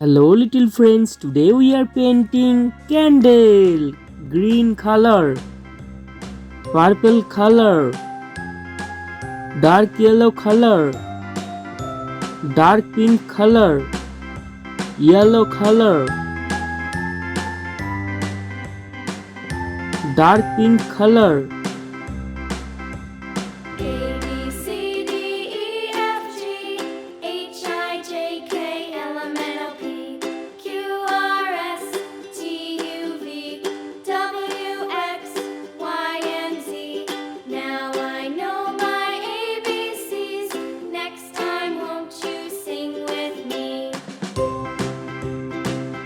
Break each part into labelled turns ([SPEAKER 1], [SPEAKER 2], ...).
[SPEAKER 1] Hello little friends, today we are painting candle. Green color, purple color, dark yellow color, dark pink color, yellow color, dark pink color.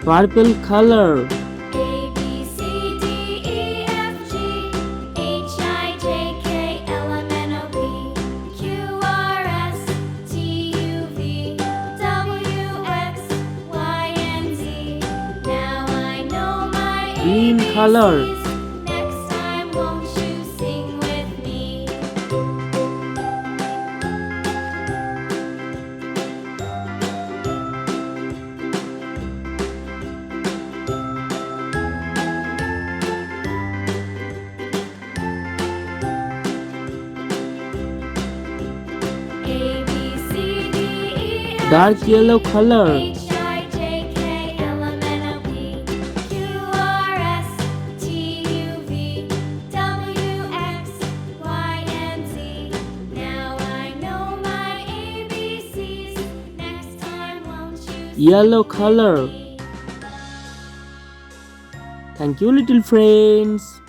[SPEAKER 1] Purple color,
[SPEAKER 2] A B C D E F G H I J K L M N O P Q R S T U V W X Y and Z. Now I know my
[SPEAKER 1] green
[SPEAKER 2] ABCs.
[SPEAKER 1] color,
[SPEAKER 2] Next time, won't you sing with me? A B C D E F
[SPEAKER 1] dark
[SPEAKER 2] G
[SPEAKER 1] yellow color,
[SPEAKER 2] H I J K L M N O P Q R S T U V W X Y and Z. Now I know my ABCs. Next time, won't you sing
[SPEAKER 1] yellow
[SPEAKER 2] with
[SPEAKER 1] color.
[SPEAKER 2] me?
[SPEAKER 1] Thank you little friends.